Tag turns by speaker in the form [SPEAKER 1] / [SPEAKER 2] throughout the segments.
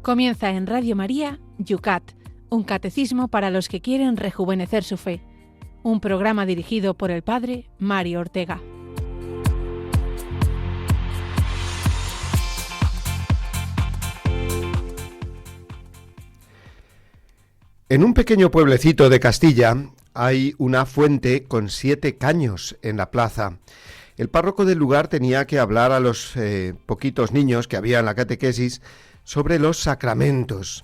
[SPEAKER 1] Comienza en Radio María, Yucat, un catecismo para los que quieren rejuvenecer su fe. Un programa dirigido por el Padre Mario Ortega.
[SPEAKER 2] En un pequeño pueblecito de Castilla hay una fuente con 7 caños en la plaza. El párroco del lugar tenía que hablar a los poquitos niños que había en la catequesis sobre los sacramentos.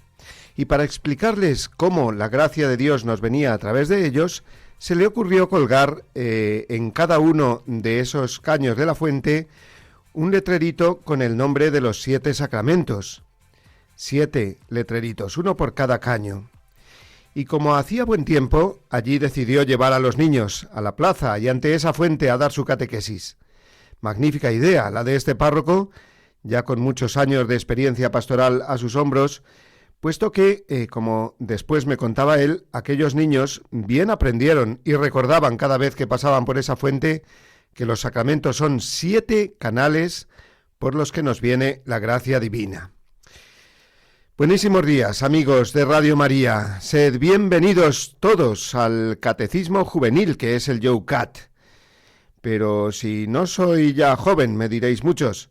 [SPEAKER 2] Y para explicarles cómo la gracia de Dios nos venía a través de ellos, se le ocurrió colgar en cada uno de esos caños de la fuente un letrerito con el nombre de los 7 sacramentos. 7 letreritos, uno por cada caño. Y como hacía buen tiempo, allí decidió llevar a los niños a la plaza y ante esa fuente a dar su catequesis. Magnífica idea, la de este párroco, ya con muchos años de experiencia pastoral a sus hombros, puesto que, como después me contaba él, aquellos niños bien aprendieron y recordaban cada vez que pasaban por esa fuente que los sacramentos son 7 canales por los que nos viene la gracia divina. Buenísimos días, amigos de Radio María. Sed bienvenidos todos al Catecismo Juvenil, que es el Yucat. Pero si no soy ya joven, me diréis muchos.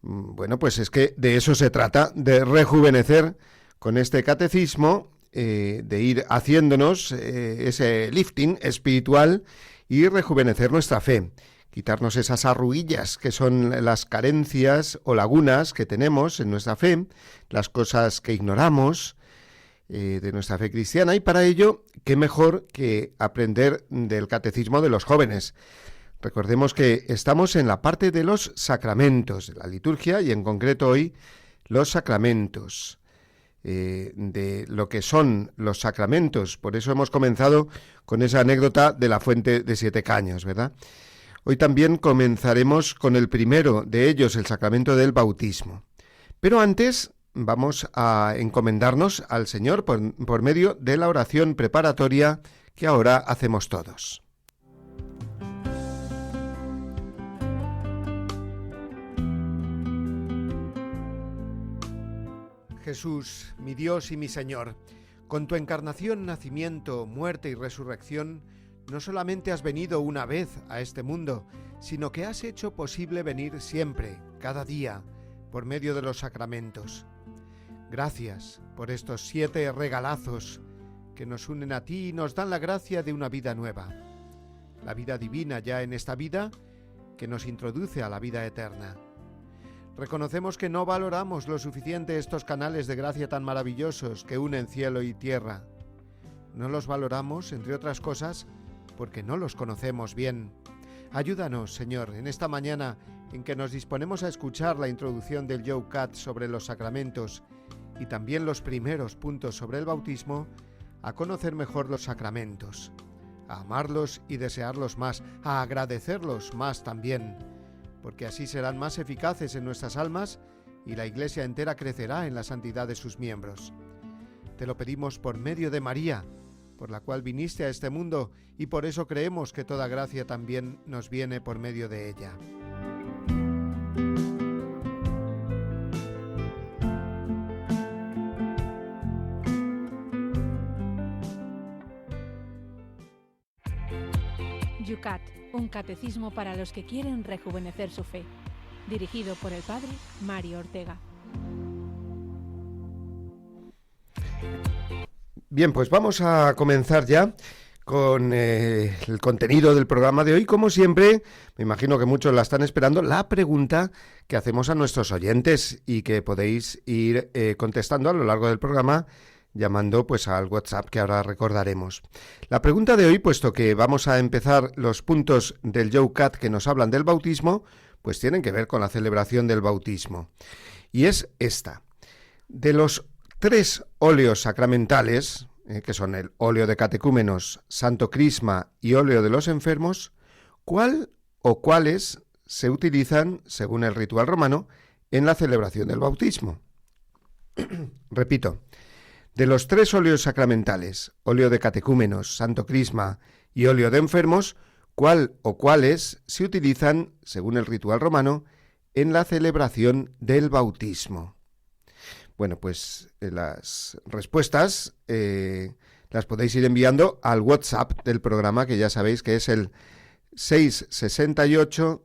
[SPEAKER 2] Bueno, pues es que de eso se trata, de rejuvenecer con este catecismo, de ir haciéndonos ese lifting espiritual y rejuvenecer nuestra fe. Quitarnos esas arruguillas que son las carencias o lagunas que tenemos en nuestra fe, las cosas que ignoramos de nuestra fe cristiana, y para ello, qué mejor que aprender del catecismo de los jóvenes. Recordemos que estamos en la parte de los sacramentos, de la liturgia, y en concreto hoy los sacramentos, de lo que son los sacramentos. Por eso hemos comenzado con esa anécdota de la fuente de 7 caños, ¿verdad? Hoy también comenzaremos con el primero de ellos, el sacramento del bautismo. Pero antes vamos a encomendarnos al Señor por medio de la oración preparatoria que ahora hacemos todos. Jesús, mi Dios y mi Señor, con tu encarnación, nacimiento, muerte y resurrección, no solamente has venido una vez a este mundo, sino que has hecho posible venir siempre, cada día, por medio de los sacramentos. Gracias por estos 7 regalazos que nos unen a ti y nos dan la gracia de una vida nueva. La vida divina ya en esta vida que nos introduce a la vida eterna. Reconocemos que no valoramos lo suficiente estos canales de gracia tan maravillosos que unen cielo y tierra. No los valoramos, entre otras cosas, porque no los conocemos bien. Ayúdanos, Señor, en esta mañana en que nos disponemos a escuchar la introducción del Yucat sobre los sacramentos y también los primeros puntos sobre el bautismo, a conocer mejor los sacramentos, a amarlos y desearlos más, a agradecerlos más también, porque así serán más eficaces en nuestras almas y la Iglesia entera crecerá en la santidad de sus miembros. Te lo pedimos por medio de María, por la cual viniste a este mundo, y por eso creemos que toda gracia también nos viene por medio de ella.
[SPEAKER 1] Yucat, un catecismo para los que quieren rejuvenecer su fe. Dirigido por el Padre Mario Ortega.
[SPEAKER 2] Bien, pues vamos a comenzar ya con el contenido del programa de hoy. Como siempre, me imagino que muchos la están esperando, la pregunta que hacemos a nuestros oyentes y que podéis ir contestando a lo largo del programa llamando pues al WhatsApp que ahora recordaremos. La pregunta de hoy, puesto que vamos a empezar los puntos del Yucat que nos hablan del bautismo, pues tienen que ver con la celebración del bautismo. Y es esta. De los 3 óleos sacramentales, que son el óleo de catecúmenos, santo crisma y óleo de los enfermos, ¿cuál o cuáles se utilizan, según el ritual romano, en la celebración del bautismo? Repito, de los 3 óleos sacramentales, óleo de catecúmenos, santo crisma y óleo de enfermos, ¿cuál o cuáles se utilizan, según el ritual romano, en la celebración del bautismo? Bueno, pues las respuestas las podéis ir enviando al WhatsApp del programa, que ya sabéis que es el 668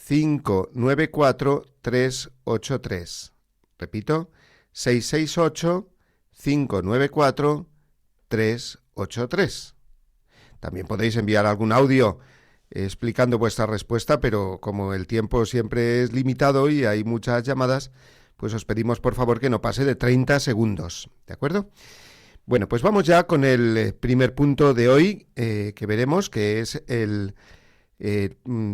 [SPEAKER 2] 594 383. Repito, 668 594 383. También podéis enviar algún audio explicando vuestra respuesta, pero como el tiempo siempre es limitado y hay muchas llamadas, pues os pedimos por favor que no pase de 30 segundos, ¿de acuerdo? Bueno, pues vamos ya con el primer punto de hoy que veremos, que es el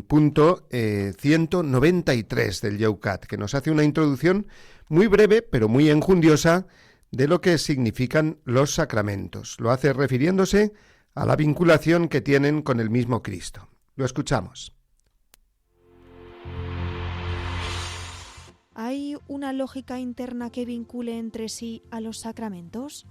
[SPEAKER 2] punto 193 del YOUCAT, que nos hace una introducción muy breve pero muy enjundiosa de lo que significan los sacramentos. Lo hace refiriéndose a la vinculación que tienen con el mismo Cristo. Lo escuchamos.
[SPEAKER 3] ¿Hay una lógica interna que vincule entre sí a los sacramentos?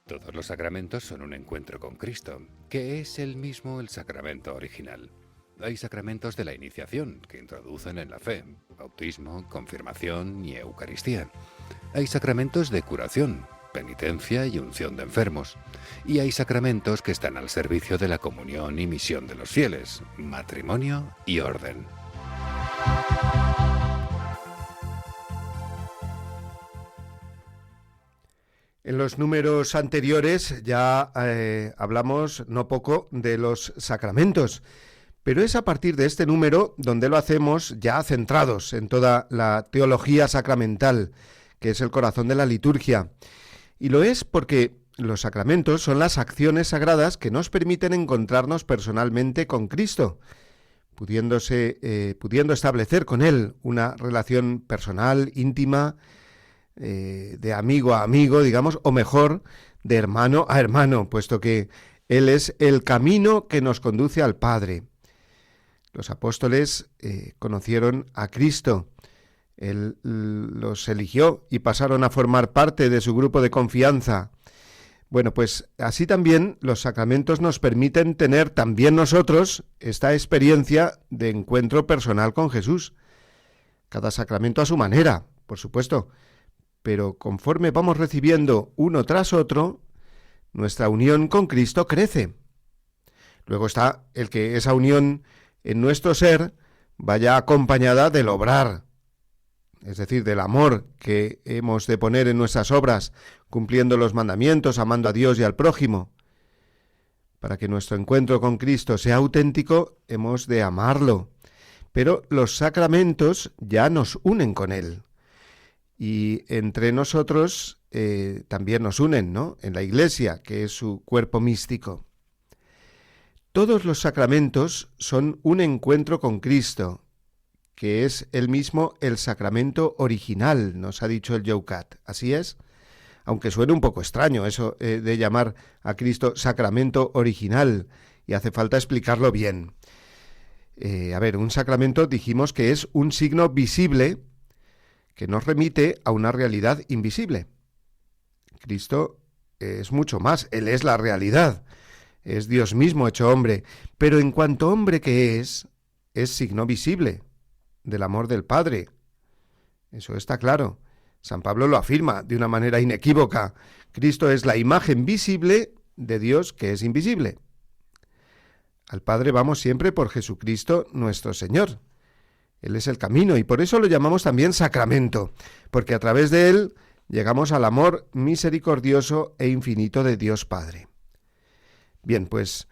[SPEAKER 4] Todos los sacramentos son un encuentro con Cristo, que es el mismo el sacramento original. Hay sacramentos de la iniciación que introducen en la fe, bautismo, confirmación y Eucaristía. Hay sacramentos de curación, penitencia y unción de enfermos. Y hay sacramentos que están al servicio de la comunión y misión de los fieles, matrimonio y orden.
[SPEAKER 2] En los números anteriores ya hablamos no poco de los sacramentos, pero es a partir de este número donde lo hacemos ya centrados en toda la teología sacramental, que es el corazón de la liturgia. Y lo es porque los sacramentos son las acciones sagradas que nos permiten encontrarnos personalmente con Cristo, pudiendo establecer con Él una relación personal, íntima, de amigo a amigo, digamos, o mejor, de hermano a hermano, puesto que Él es el camino que nos conduce al Padre. Los apóstoles conocieron a Cristo, Él los eligió y pasaron a formar parte de su grupo de confianza. Bueno, pues así también los sacramentos nos permiten tener también nosotros esta experiencia de encuentro personal con Jesús. Cada sacramento a su manera, por supuesto, pero conforme vamos recibiendo uno tras otro, nuestra unión con Cristo crece. Luego está el que esa unión en nuestro ser vaya acompañada del obrar, es decir, del amor que hemos de poner en nuestras obras, cumpliendo los mandamientos, amando a Dios y al prójimo. Para que nuestro encuentro con Cristo sea auténtico, hemos de amarlo. Pero los sacramentos ya nos unen con Él. Y entre nosotros también nos unen, ¿no? En la Iglesia, que es su cuerpo místico. Todos los sacramentos son un encuentro con Cristo, que es él mismo el sacramento original, nos ha dicho el YOUCAT. Así es, aunque suene un poco extraño eso de llamar a Cristo sacramento original, y hace falta explicarlo bien. Un sacramento dijimos que es un signo visible que nos remite a una realidad invisible. Cristo es mucho más, Él es la realidad, es Dios mismo hecho hombre, pero en cuanto hombre que es signo visible del amor del Padre. Eso está claro. San Pablo lo afirma de una manera inequívoca. Cristo es la imagen visible de Dios que es invisible. Al Padre vamos siempre por Jesucristo nuestro Señor. Él es el camino y por eso lo llamamos también sacramento, porque a través de él llegamos al amor misericordioso e infinito de Dios Padre. Bien, pues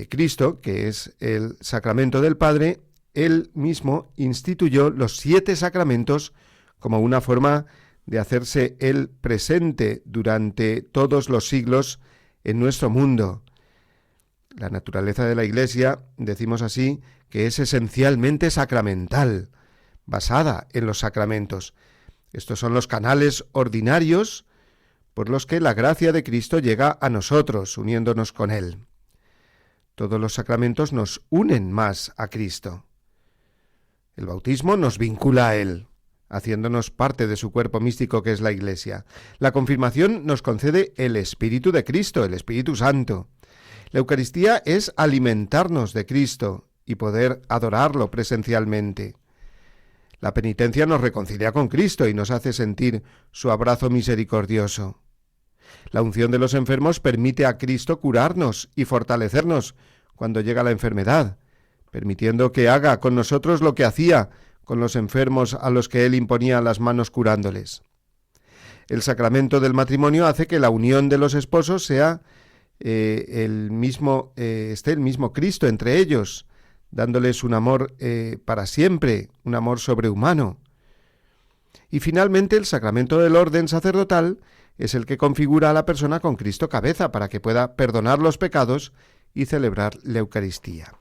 [SPEAKER 2] Cristo, que es el sacramento del Padre, él mismo instituyó los 7 sacramentos como una forma de hacerse él presente durante todos los siglos en nuestro mundo. La naturaleza de la Iglesia, decimos así, que es esencialmente sacramental, basada en los sacramentos. Estos son los canales ordinarios por los que la gracia de Cristo llega a nosotros, uniéndonos con Él. Todos los sacramentos nos unen más a Cristo. El bautismo nos vincula a Él, haciéndonos parte de su cuerpo místico que es la Iglesia. La confirmación nos concede el Espíritu de Cristo, el Espíritu Santo. La Eucaristía es alimentarnos de Cristo y poder adorarlo presencialmente. La penitencia nos reconcilia con Cristo y nos hace sentir su abrazo misericordioso. La unción de los enfermos permite a Cristo curarnos y fortalecernos cuando llega la enfermedad, permitiendo que haga con nosotros lo que hacía con los enfermos a los que Él imponía las manos curándoles. El sacramento del matrimonio hace que la unión de los esposos sea esté el mismo Cristo entre ellos, dándoles un amor para siempre, un amor sobrehumano. Y finalmente el sacramento del orden sacerdotal es el que configura a la persona con Cristo cabeza para que pueda perdonar los pecados y celebrar la Eucaristía.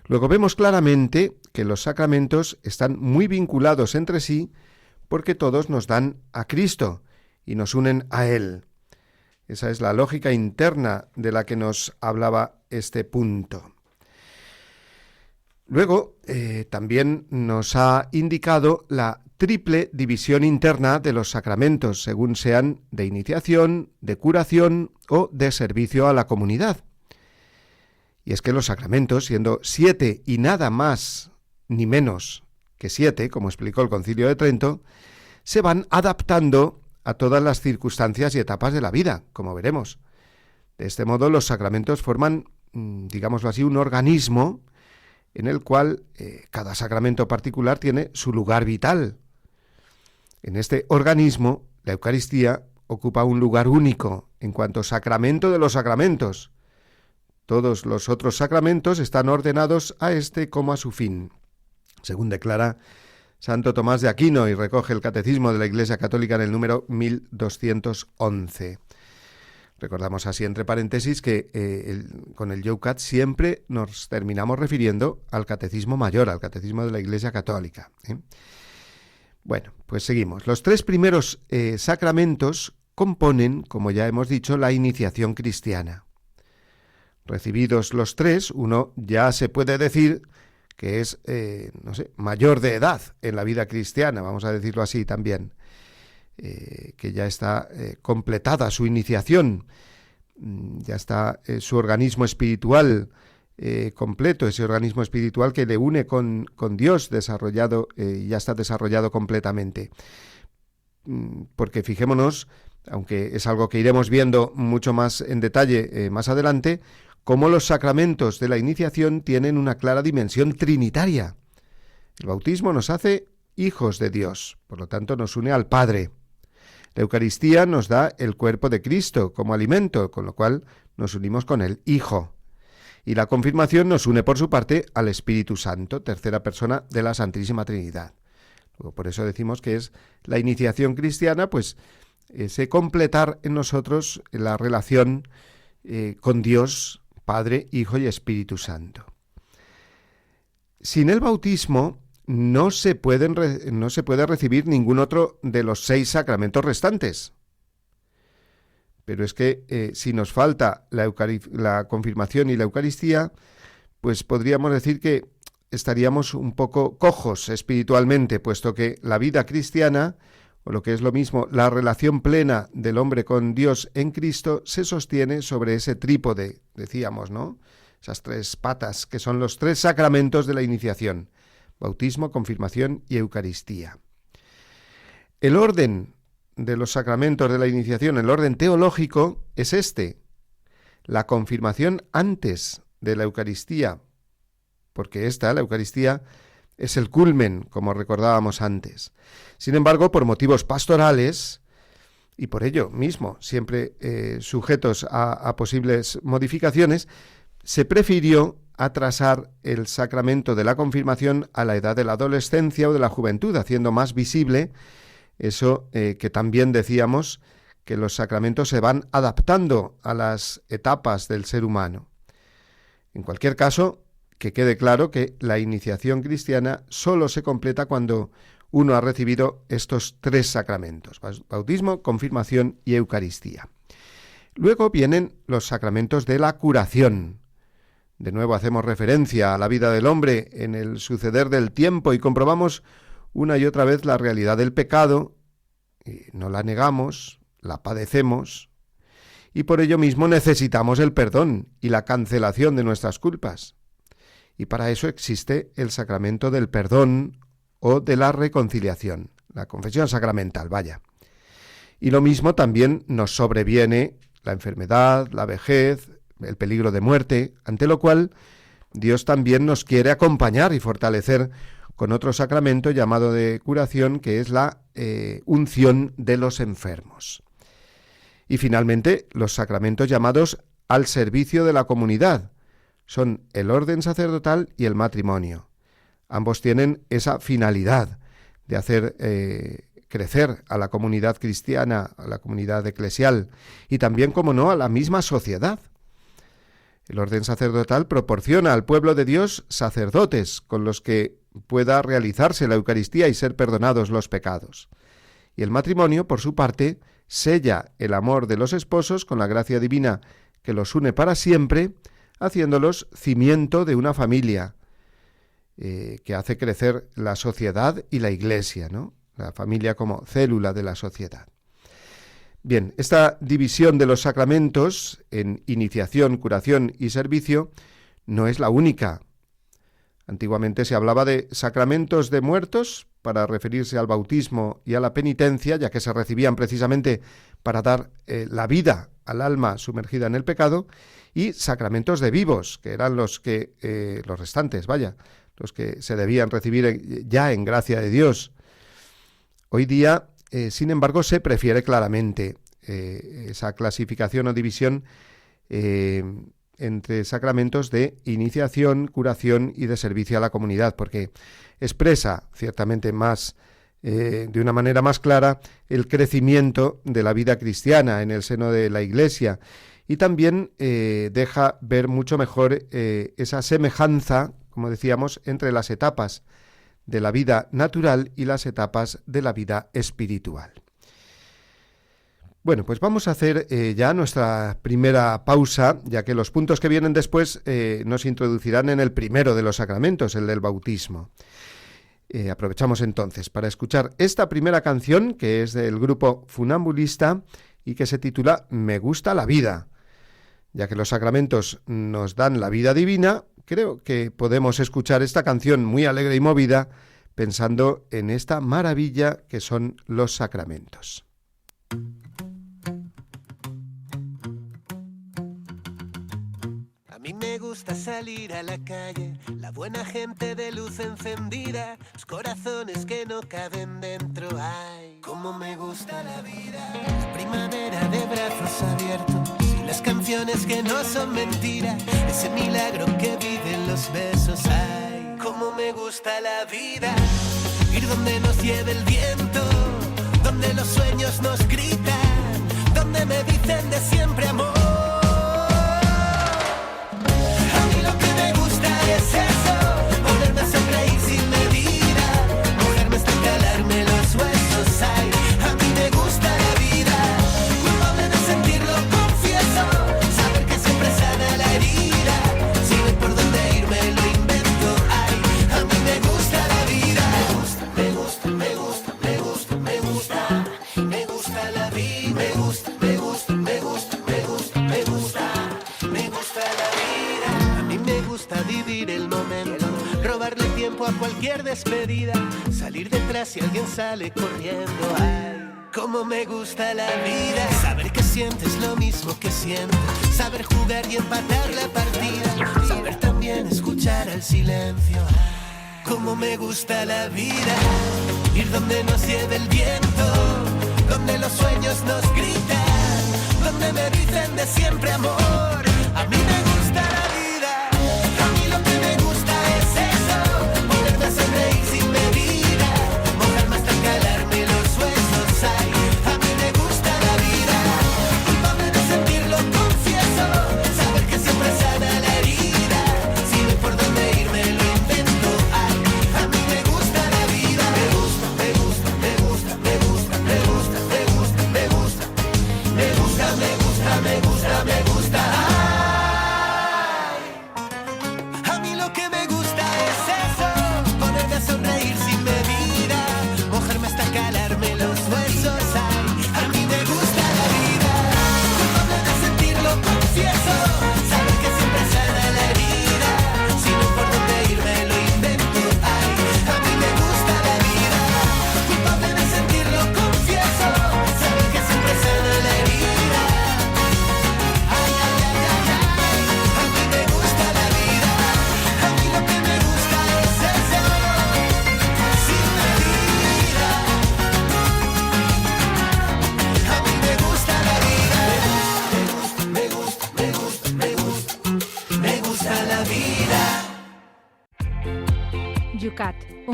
[SPEAKER 2] Luego vemos claramente que los sacramentos están muy vinculados entre sí porque todos nos dan a Cristo y nos unen a Él. Esa es la lógica interna de la que nos hablaba este punto. Luego, también nos ha indicado la triple división interna de los sacramentos, según sean de iniciación, de curación o de servicio a la comunidad. Y es que los sacramentos, siendo 7 y nada más ni menos que 7, como explicó el Concilio de Trento, se van adaptando a todas las circunstancias y etapas de la vida, como veremos. De este modo, los sacramentos forman, digámoslo así, un organismo en el cual cada sacramento particular tiene su lugar vital. En este organismo, la Eucaristía ocupa un lugar único en cuanto sacramento de los sacramentos. Todos los otros sacramentos están ordenados a este como a su fin, según declara Santo Tomás de Aquino y recoge el Catecismo de la Iglesia Católica en el número 1211. Recordamos así, entre paréntesis, que con el Yucat siempre nos terminamos refiriendo al Catecismo Mayor, al Catecismo de la Iglesia Católica. Bueno, pues seguimos. Los 3 primeros sacramentos componen, como ya hemos dicho, la iniciación cristiana. Recibidos los 3, uno ya se puede decir que es, mayor de edad en la vida cristiana, vamos a decirlo así también, que ya está completada su iniciación, ya está su organismo espiritual completo, ese organismo espiritual que le une con Dios desarrollado, ya está desarrollado completamente. Porque fijémonos, aunque es algo que iremos viendo mucho más en detalle más adelante, cómo los sacramentos de la iniciación tienen una clara dimensión trinitaria. El bautismo nos hace hijos de Dios, por lo tanto nos une al Padre. La Eucaristía nos da el cuerpo de Cristo como alimento, con lo cual nos unimos con el Hijo. Y la confirmación nos une por su parte al Espíritu Santo, tercera persona de la Santísima Trinidad. Luego, por eso decimos que es la iniciación cristiana, pues ese completar en nosotros la relación con Dios, Padre, Hijo y Espíritu Santo. Sin el bautismo no se puede recibir ningún otro de los 6 sacramentos restantes. Pero es que si nos falta la confirmación y la Eucaristía, pues podríamos decir que estaríamos un poco cojos espiritualmente, puesto que la vida cristiana, o lo que es lo mismo, la relación plena del hombre con Dios en Cristo, se sostiene sobre ese trípode, decíamos, ¿no? Esas 3 patas, que son los 3 sacramentos de la iniciación: bautismo, confirmación y Eucaristía. El orden de los sacramentos de la iniciación, el orden teológico, es este: la confirmación antes de la Eucaristía, porque la Eucaristía, es el culmen, como recordábamos antes. Sin embargo, por motivos pastorales, y por ello mismo, siempre sujetos a posibles modificaciones, se prefirió atrasar el sacramento de la confirmación a la edad de la adolescencia o de la juventud, haciendo más visible eso que también decíamos, que los sacramentos se van adaptando a las etapas del ser humano. En cualquier caso, que quede claro que la iniciación cristiana solo se completa cuando uno ha recibido estos 3 sacramentos: bautismo, confirmación y Eucaristía. Luego vienen los sacramentos de la curación. De nuevo hacemos referencia a la vida del hombre en el suceder del tiempo y comprobamos una y otra vez la realidad del pecado, y no la negamos, la padecemos, y por ello mismo necesitamos el perdón y la cancelación de nuestras culpas. Y para eso existe el sacramento del perdón o de la reconciliación, la confesión sacramental, vaya. Y lo mismo también nos sobreviene la enfermedad, la vejez, el peligro de muerte, ante lo cual Dios también nos quiere acompañar y fortalecer con otro sacramento llamado de curación, que es la unción de los enfermos. Y finalmente, los sacramentos llamados al servicio de la comunidad son el orden sacerdotal y el matrimonio. Ambos tienen esa finalidad de hacer crecer a la comunidad cristiana, a la comunidad eclesial y también, como no, a la misma sociedad. El orden sacerdotal proporciona al pueblo de Dios sacerdotes con los que pueda realizarse la Eucaristía y ser perdonados los pecados. Y el matrimonio, por su parte, sella el amor de los esposos con la gracia divina que los une para siempre, haciéndolos cimiento de una familia que hace crecer la sociedad y la Iglesia, ¿no? La familia como célula de la sociedad. Bien, esta división de los sacramentos en iniciación, curación y servicio no es la única. Antiguamente se hablaba de sacramentos de muertos para referirse al bautismo y a la penitencia, ya que se recibían precisamente para dar la vida al alma sumergida en el pecado, y sacramentos de vivos, que eran los restantes, los que se debían recibir ya en gracia de Dios. Hoy día, sin embargo, se prefiere claramente esa clasificación o división entre sacramentos de iniciación, curación y de servicio a la comunidad, porque expresa ciertamente más, de una manera más clara, el crecimiento de la vida cristiana en el seno de la Iglesia, y también deja ver mucho mejor esa semejanza, como decíamos, entre las etapas de la vida natural y las etapas de la vida espiritual. Bueno, pues vamos a hacer ya nuestra primera pausa, ya que los puntos que vienen después nos introducirán en el primero de los sacramentos, el del bautismo. Aprovechamos entonces para escuchar esta primera canción, que es del grupo Funambulista y que se titula Me gusta la vida. Ya que los sacramentos nos dan la vida divina, creo que podemos escuchar esta canción muy alegre y movida pensando en esta maravilla que son los sacramentos.
[SPEAKER 5] A mí me gusta salir a la calle, la buena gente de luz encendida, los corazones que no caben dentro. Ay, cómo me gusta la vida, primavera de brazos abiertos, y las canciones que no son mentira, ese milagro que viven los besos. Ay, cómo me gusta la vida, ir donde nos lleve el viento, donde los sueños nos gritan, donde me dicen de siempre amor. Es eso, ponerme a sonreír sin medida, mojarme hasta calarme los huesos. Ay, a mí me gusta la vida, culpable de sentirlo, confieso, saber que siempre sana la herida, si no hay por dónde irme lo invento. Ay, a mí me gusta la vida, me gusta, me gusta, me gusta, me gusta, me gusta la vida, me gusta, me gusta, me gusta, me gusta, me gusta, me gusta la vida. A mí me gusta vivir el momento, robarle tiempo a cualquier despedida, salir detrás si alguien sale corriendo. Ay, cómo me gusta la vida, saber que sientes lo mismo que siento, saber jugar y empatar la partida, saber también escuchar al silencio. Ay, cómo me gusta la vida, ir donde nos lleve el viento, donde los sueños nos gritan, donde me dicen de siempre amor. A mí me gusta la vida, a mí lo que me gusta es eso, poderme a sonreír sin medida, mojarme hasta calarme los huesos. Ay, a mí me gusta la vida, culpable de sentirlo, confieso, saber que siempre sana la herida, si no hay por dónde irme lo invento. Ay, a mí me gusta la vida, me gusta, me gusta, me gusta, me gusta, me gusta, me gusta, me gusta, me gusta, me gusta, me gusta, me gusta.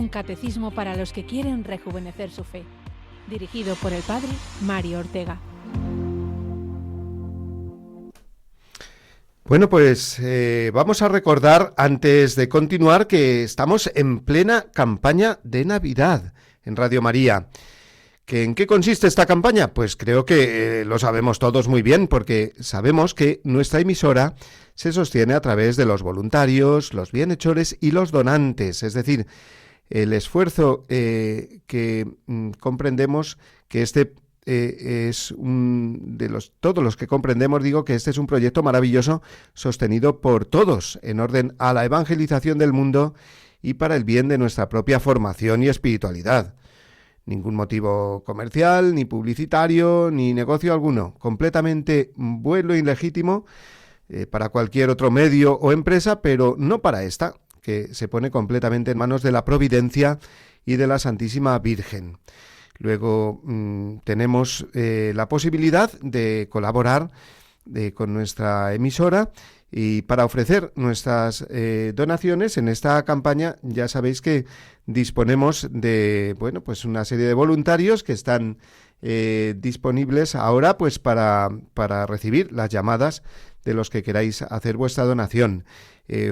[SPEAKER 1] un catecismo para los que quieren rejuvenecer su fe. Dirigido por el padre Mario Ortega.
[SPEAKER 2] Bueno, pues vamos a recordar antes de continuar que estamos en plena campaña de Navidad en Radio María. ¿En qué consiste esta campaña? Pues creo que lo sabemos todos muy bien, porque sabemos que nuestra emisora se sostiene a través de los voluntarios, los bienhechores y los donantes, es decir, el esfuerzo que comprendemos que es todos los que comprendemos, digo que este es un proyecto maravilloso sostenido por todos en orden a la evangelización del mundo y para el bien de nuestra propia formación y espiritualidad. Ningún motivo comercial, ni publicitario, ni negocio alguno. Completamente vuelo ilegítimo para cualquier otro medio o empresa, pero no para esta, que se pone completamente en manos de la Providencia y de la Santísima Virgen. Luego tenemos la posibilidad de colaborar con nuestra emisora y para ofrecer nuestras donaciones en esta campaña. Ya sabéis que disponemos de pues una serie de voluntarios que están disponibles ahora pues para recibir las llamadas de los que queráis hacer vuestra donación.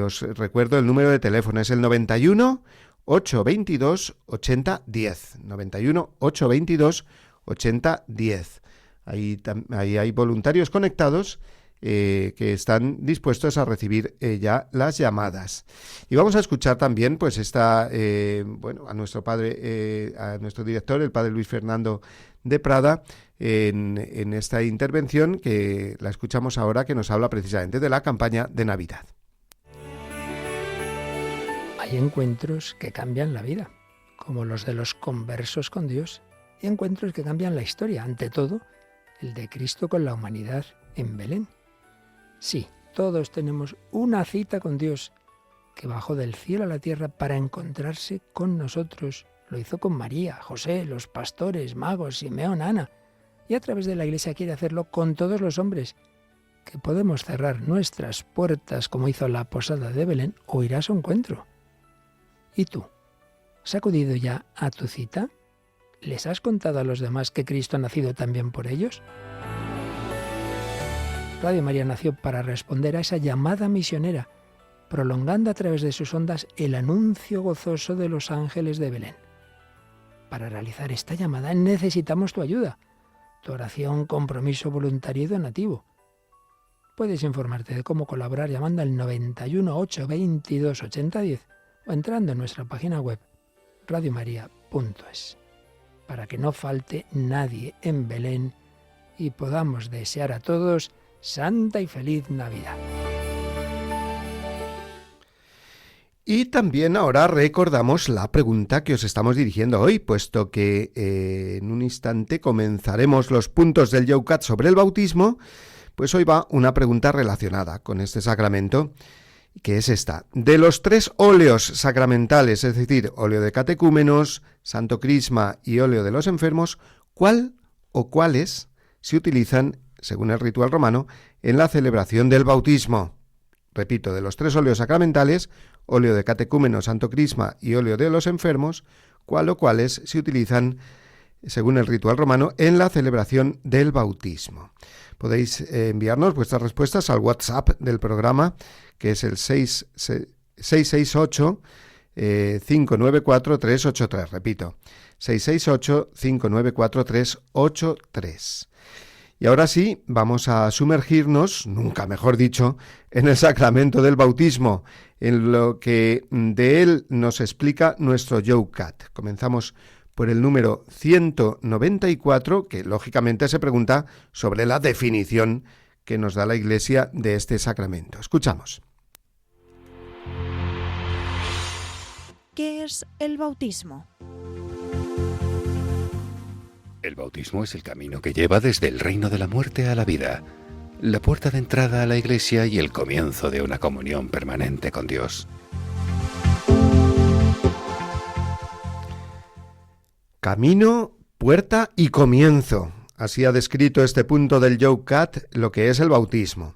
[SPEAKER 2] Os recuerdo el número de teléfono, es el 91 822 8010, 91 822 8010. Ahí hay voluntarios conectados que están dispuestos a recibir ya las llamadas. Y vamos a escuchar también pues a nuestro padre, a nuestro director, el padre Luis Fernando de Prada, en esta intervención que la escuchamos ahora, que nos habla precisamente de la campaña de Navidad.
[SPEAKER 6] Hay encuentros que cambian la vida, como los de los conversos con Dios, y encuentros que cambian la historia, ante todo el de Cristo con la humanidad en Belén. Sí, todos tenemos una cita con Dios, que bajó del cielo a la tierra para encontrarse con nosotros. Lo hizo con María, José, los pastores, magos, Simeón, Ana, y a través de la Iglesia quiere hacerlo con todos los hombres, que podemos cerrar nuestras puertas como hizo la posada de Belén o ir a su encuentro. ¿Y tú? ¿Has acudido ya a tu cita? ¿Les has contado a los demás que Cristo ha nacido también por ellos? Radio María nació para responder a esa llamada misionera, prolongando a través de sus ondas el anuncio gozoso de los ángeles de Belén. Para realizar esta llamada necesitamos tu ayuda, tu oración, compromiso voluntario y donativo. Puedes informarte de cómo colaborar llamando al 91 822 8010 o entrando en nuestra página web radiomaria.es, para que no falte nadie en Belén y podamos desear a todos santa y feliz Navidad.
[SPEAKER 2] Y también ahora recordamos la pregunta que os estamos dirigiendo hoy, puesto que en un instante comenzaremos los puntos del Youcat sobre el bautismo. Pues hoy va una pregunta relacionada con este sacramento, que es esta: de los 3 óleos sacramentales, es decir, óleo de catecúmenos, santo crisma y óleo de los enfermos, ¿cuál o cuáles se utilizan, según el ritual romano, en la celebración del bautismo? Repito, de los 3 óleos sacramentales, óleo de catecúmenos, santo crisma y óleo de los enfermos, ¿cuál o cuáles se utilizan, según el ritual romano, en la celebración del bautismo? Podéis enviarnos vuestras respuestas al WhatsApp del programa, que es el 668-594-383. Repito, 668-594-383. Y ahora sí, vamos a sumergirnos, nunca mejor dicho, en el sacramento del bautismo, en lo que de él nos explica nuestro Youcat. Comenzamos por el número 194, que lógicamente se pregunta sobre la definición que nos da la Iglesia de este sacramento. Escuchamos.
[SPEAKER 3] ¿Qué es el bautismo?
[SPEAKER 4] El bautismo es el camino que lleva desde el reino de la muerte a la vida, la puerta de entrada a la Iglesia y el comienzo de una comunión permanente con Dios.
[SPEAKER 2] Camino, puerta y comienzo. Así ha descrito este punto del Youcat lo que es el bautismo.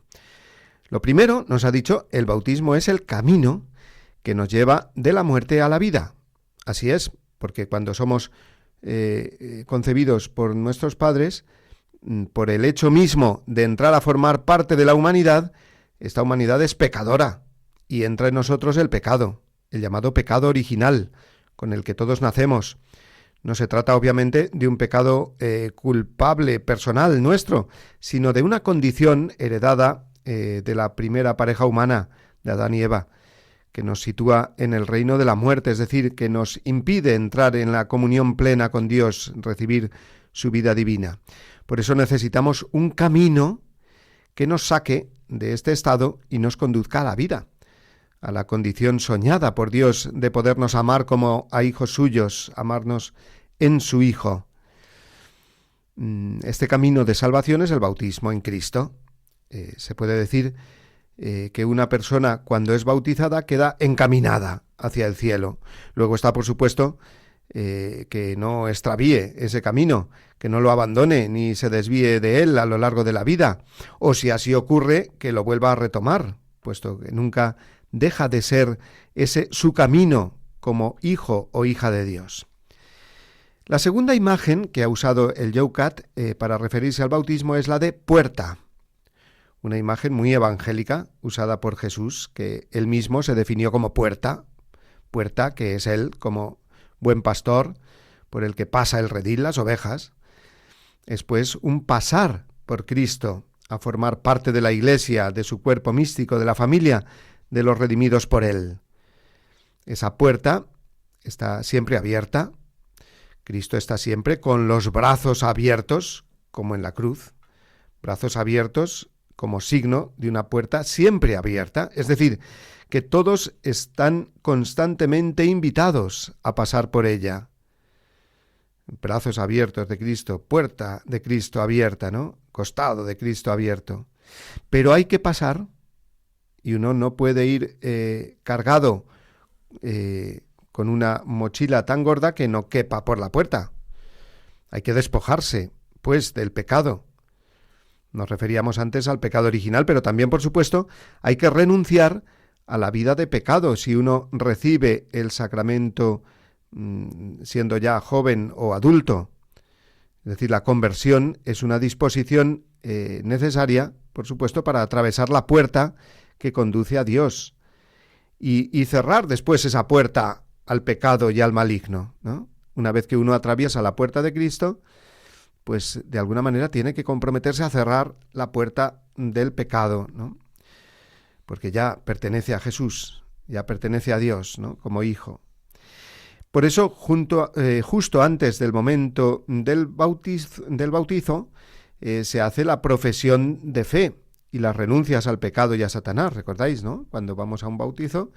[SPEAKER 2] Lo primero, nos ha dicho, el bautismo es el camino que nos lleva de la muerte a la vida. Así es, porque cuando somos concebidos por nuestros padres, por el hecho mismo de entrar a formar parte de la humanidad, esta humanidad es pecadora y entra en nosotros el pecado, el llamado pecado original, con el que todos nacemos. No se trata obviamente de un pecado culpable, personal, nuestro, sino de una condición heredada de la primera pareja humana, de Adán y Eva, que nos sitúa en el reino de la muerte, es decir, que nos impide entrar en la comunión plena con Dios, recibir su vida divina. Por eso necesitamos un camino que nos saque de este estado y nos conduzca a la vida, a la condición soñada por Dios de podernos amar como a hijos suyos, amarnos en su Hijo. Este camino de salvación es el bautismo en Cristo. Se puede decir que una persona cuando es bautizada queda encaminada hacia el cielo. Luego está, por supuesto, que no extravíe ese camino, que no lo abandone ni se desvíe de él a lo largo de la vida, o si así ocurre, que lo vuelva a retomar, puesto que nunca deja de ser ese su camino como hijo o hija de Dios. La segunda imagen que ha usado el Youkat para referirse al bautismo es la de puerta, una imagen muy evangélica usada por Jesús, que él mismo se definió como puerta que es él como buen pastor por el que pasa el redil, las ovejas. Es pues un pasar por Cristo a formar parte de la Iglesia, de su cuerpo místico, de la familia de los redimidos por él. Esa puerta está siempre abierta. Cristo está siempre con los brazos abiertos, como en la cruz, brazos abiertos como signo de una puerta siempre abierta, es decir, que todos están constantemente invitados a pasar por ella. Brazos abiertos de Cristo, puerta de Cristo abierta, ¿no? Costado de Cristo abierto. Pero hay que pasar, y uno no puede ir cargado con una mochila tan gorda que no quepa por la puerta. Hay que despojarse, pues, del pecado. Nos referíamos antes al pecado original, pero también, por supuesto, hay que renunciar a la vida de pecado. Si uno recibe el sacramento siendo ya joven o adulto, es decir, la conversión es una disposición necesaria, por supuesto, para atravesar la puerta que conduce a Dios y cerrar después esa puerta al pecado y al maligno, ¿no? Una vez que uno atraviesa la puerta de Cristo, pues de alguna manera tiene que comprometerse a cerrar la puerta del pecado, ¿no? Porque ya pertenece a Jesús, ya pertenece a Dios, ¿no? Como hijo. Por eso, justo antes del momento del bautizo, se hace la profesión de fe y las renuncias al pecado y a Satanás, ¿recordáis, no? Cuando vamos a un bautizo,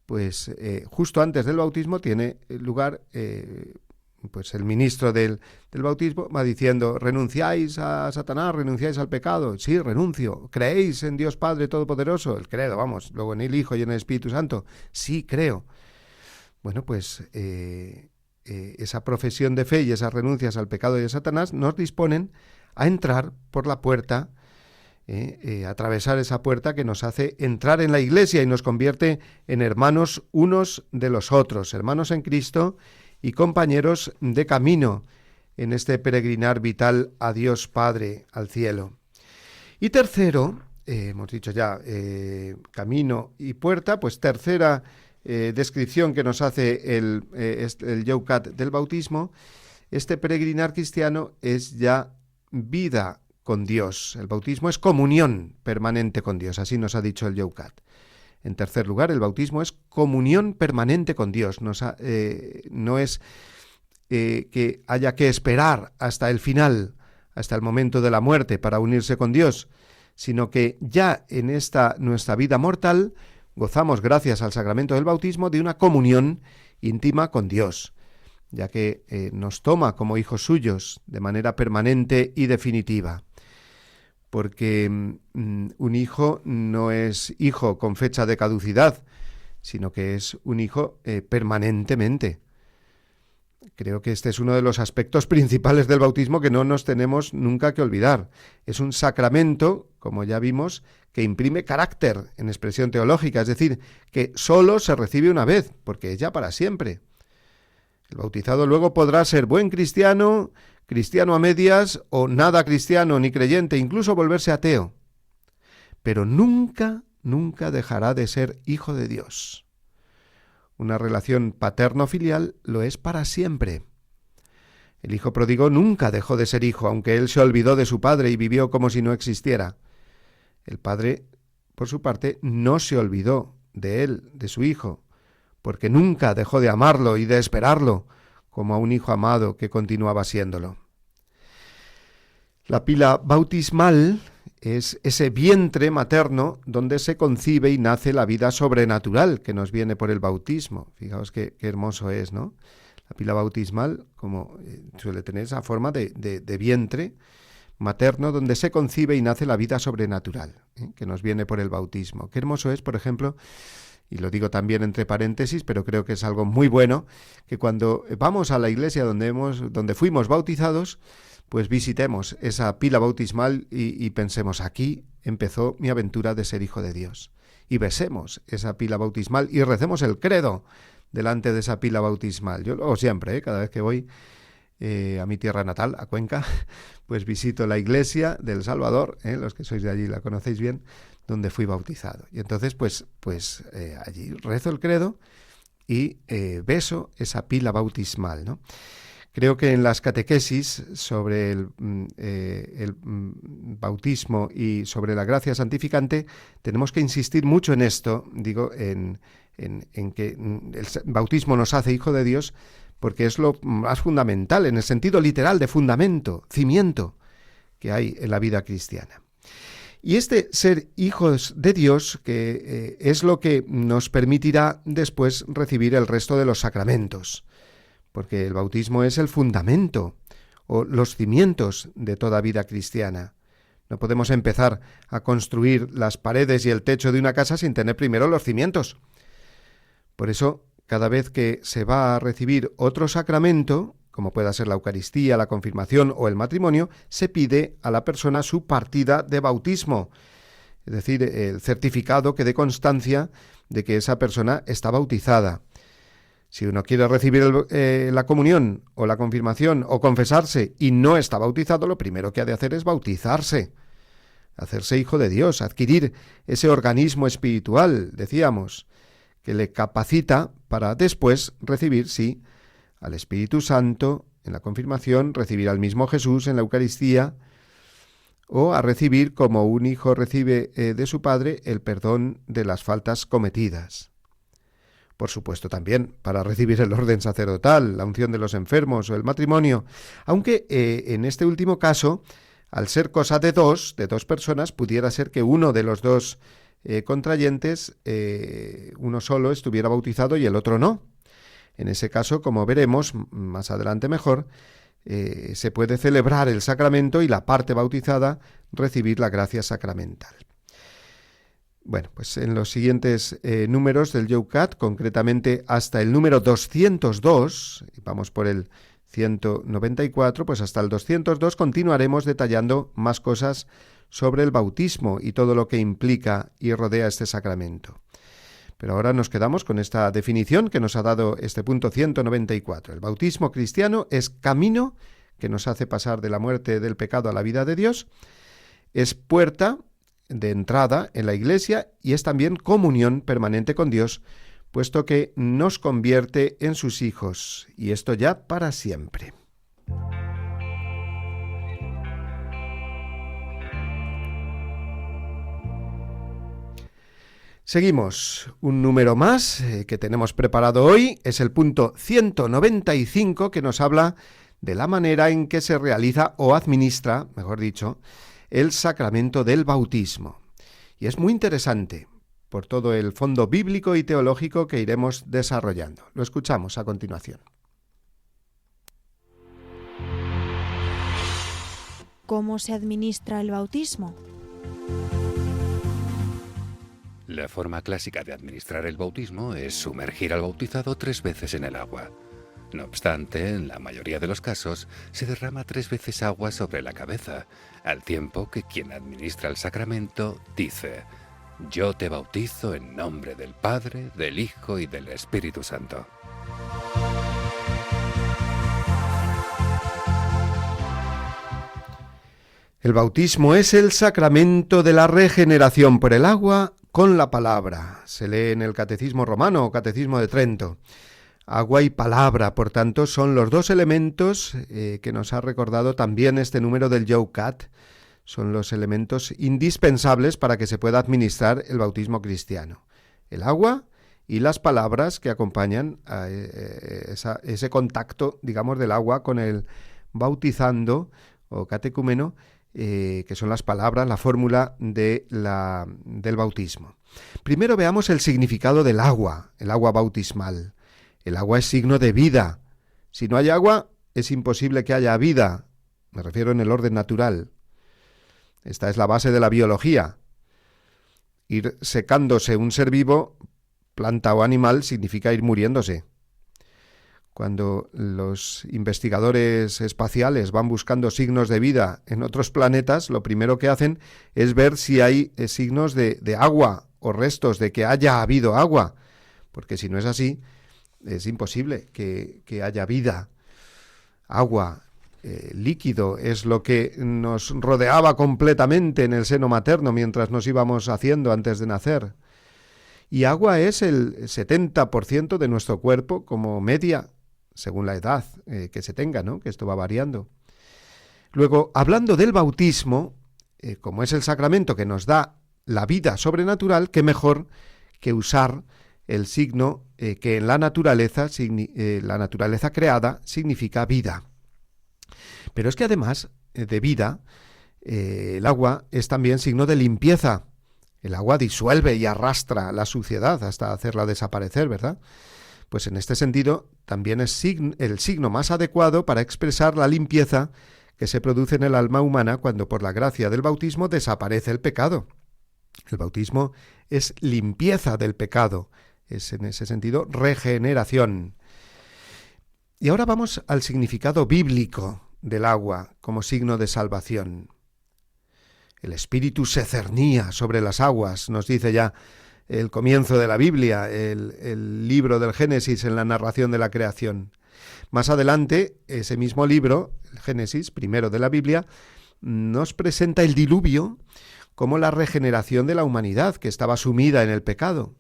[SPEAKER 2] pues justo antes del bautismo tiene lugar, pues el ministro del bautismo va diciendo: ¿renunciáis a Satanás? ¿Renunciáis al pecado? Sí, renuncio. ¿Creéis en Dios Padre Todopoderoso? El credo, vamos. Luego en el Hijo y en el Espíritu Santo. Sí, creo. Bueno, pues esa profesión de fe y esas renuncias al pecado y a Satanás nos disponen a entrar por la puerta, atravesar esa puerta que nos hace entrar en la Iglesia y nos convierte en hermanos unos de los otros, hermanos en Cristo y compañeros de camino en este peregrinar vital a Dios Padre, al cielo. Y tercero, hemos dicho ya camino y puerta, pues tercera descripción que nos hace el Youkat del bautismo, este peregrinar cristiano es ya vida con Dios. El bautismo es comunión permanente con Dios, así nos ha dicho el Youkat. En tercer lugar, el bautismo es comunión permanente con Dios. No es que haya que esperar hasta el final, hasta el momento de la muerte para unirse con Dios, sino que ya en esta nuestra vida mortal gozamos, gracias al sacramento del bautismo, de una comunión íntima con Dios, ya que nos toma como hijos suyos de manera permanente y definitiva. Porque un hijo no es hijo con fecha de caducidad, sino que es un hijo permanentemente. Creo que este es uno de los aspectos principales del bautismo que no nos tenemos nunca que olvidar. Es un sacramento, como ya vimos, que imprime carácter en expresión teológica, es decir, que solo se recibe una vez, porque es ya para siempre. El bautizado luego podrá ser buen cristiano, cristiano a medias o nada cristiano ni creyente, incluso volverse ateo. Pero nunca dejará de ser hijo de Dios. Una relación paterno-filial lo es para siempre. El hijo pródigo nunca dejó de ser hijo, aunque él se olvidó de su padre y vivió como si no existiera. El padre, por su parte, no se olvidó de él, de su hijo, porque nunca dejó de amarlo y de esperarlo, como a un hijo amado que continuaba siéndolo. La pila bautismal es ese vientre materno donde se concibe y nace la vida sobrenatural que nos viene por el bautismo. Fijaos qué hermoso es, ¿no? La pila bautismal, como suele tener esa forma de vientre materno donde se concibe y nace la vida sobrenatural, que nos viene por el bautismo. Qué hermoso es, por ejemplo, y lo digo también entre paréntesis, pero creo que es algo muy bueno, que cuando vamos a la iglesia donde fuimos bautizados, pues visitemos esa pila bautismal y pensemos, aquí empezó mi aventura de ser hijo de Dios. Y besemos esa pila bautismal y recemos el credo delante de esa pila bautismal. Yo lo hago siempre, cada vez que voy a mi tierra natal, a Cuenca, pues visito la iglesia del Salvador, los que sois de allí la conocéis bien, donde fui bautizado. Y entonces, pues allí rezo el credo y beso esa pila bautismal, ¿no? Creo que en las catequesis sobre el bautismo y sobre la gracia santificante tenemos que insistir mucho en esto, digo, en que el bautismo nos hace hijo de Dios, porque es lo más fundamental, en el sentido literal de fundamento, cimiento que hay en la vida cristiana. Y este ser hijos de Dios, que es lo que nos permitirá después recibir el resto de los sacramentos, porque el bautismo es el fundamento o los cimientos de toda vida cristiana. No podemos empezar a construir las paredes y el techo de una casa sin tener primero los cimientos. Por eso, cada vez que se va a recibir otro sacramento, como pueda ser la Eucaristía, la confirmación o el matrimonio, se pide a la persona su partida de bautismo, es decir, el certificado que dé constancia de que esa persona está bautizada. Si uno quiere recibir la comunión o la confirmación o confesarse y no está bautizado, lo primero que ha de hacer es bautizarse, hacerse hijo de Dios, adquirir ese organismo espiritual, decíamos, que le capacita para después recibir, sí, al Espíritu Santo en la confirmación, recibir al mismo Jesús en la Eucaristía, o a recibir, como un hijo recibe de su padre, el perdón de las faltas cometidas. Por supuesto también para recibir el orden sacerdotal, la unción de los enfermos o el matrimonio, aunque en este último caso, al ser cosa de dos personas, pudiera ser que uno de los dos contrayentes, uno solo estuviera bautizado y el otro no. En ese caso, como veremos más adelante mejor, se puede celebrar el sacramento y la parte bautizada recibir la gracia sacramental. Bueno, pues en los siguientes números del Youcat, concretamente hasta el número 202, y vamos por el 194, pues hasta el 202 continuaremos detallando más cosas sobre el bautismo y todo lo que implica y rodea este sacramento. Pero ahora nos quedamos con esta definición que nos ha dado este punto 194. El bautismo cristiano es camino que nos hace pasar de la muerte del pecado a la vida de Dios, es puerta de entrada en la Iglesia y es también comunión permanente con Dios, puesto que nos convierte en sus hijos, y esto ya para siempre. Seguimos, un número más que tenemos preparado hoy, es el punto 195, que nos habla de la manera en que se realiza o administra, mejor dicho, el sacramento del bautismo. Y es muy interesante por todo el fondo bíblico y teológico que iremos desarrollando. Lo escuchamos a continuación.
[SPEAKER 3] ¿Cómo se administra el bautismo?
[SPEAKER 4] La forma clásica de administrar el bautismo es sumergir al bautizado 3 veces en el agua. No obstante, en la mayoría de los casos, se derrama 3 veces agua sobre la cabeza, al tiempo que quien administra el sacramento dice: «Yo te bautizo en nombre del Padre, del Hijo y del Espíritu Santo».
[SPEAKER 2] El bautismo es el sacramento de la regeneración por el agua con la palabra. Se lee en el Catecismo Romano o Catecismo de Trento. Agua y palabra, por tanto, son los dos elementos que nos ha recordado también este número del Yucat. Son los elementos indispensables para que se pueda administrar el bautismo cristiano. El agua y las palabras que acompañan a ese contacto, digamos, del agua con el bautizando o catecúmeno, que son las palabras, la fórmula del bautismo. Primero veamos el significado del agua, el agua bautismal. El agua es signo de vida. Si no hay agua, es imposible que haya vida. Me refiero en el orden natural. Esta es la base de la biología. Ir secándose un ser vivo, planta o animal, significa ir muriéndose. Cuando los investigadores espaciales van buscando signos de vida en otros planetas, lo primero que hacen es ver si hay signos de agua o restos de que haya habido agua, porque si no es así, es imposible que haya vida. Agua, líquido, es lo que nos rodeaba completamente en el seno materno mientras nos íbamos haciendo antes de nacer. Y agua es el 70% de nuestro cuerpo como media, según la edad que se tenga, ¿no? Que esto va variando. Luego, hablando del bautismo, como es el sacramento que nos da la vida sobrenatural, qué mejor que usar el signo que en la naturaleza creada significa vida. Pero es que además de vida, el agua es también signo de limpieza. El agua disuelve y arrastra la suciedad hasta hacerla desaparecer, ¿verdad? Pues en este sentido también es el signo más adecuado para expresar la limpieza que se produce en el alma humana cuando por la gracia del bautismo desaparece el pecado. El bautismo es limpieza del pecado, es en ese sentido regeneración. Y ahora vamos al significado bíblico del agua como signo de salvación. El Espíritu se cernía sobre las aguas, nos dice ya el comienzo de la Biblia, el libro del Génesis en la narración de la creación. Más adelante, ese mismo libro, el Génesis, primero de la Biblia, nos presenta el diluvio como la regeneración de la humanidad que estaba sumida en el pecado.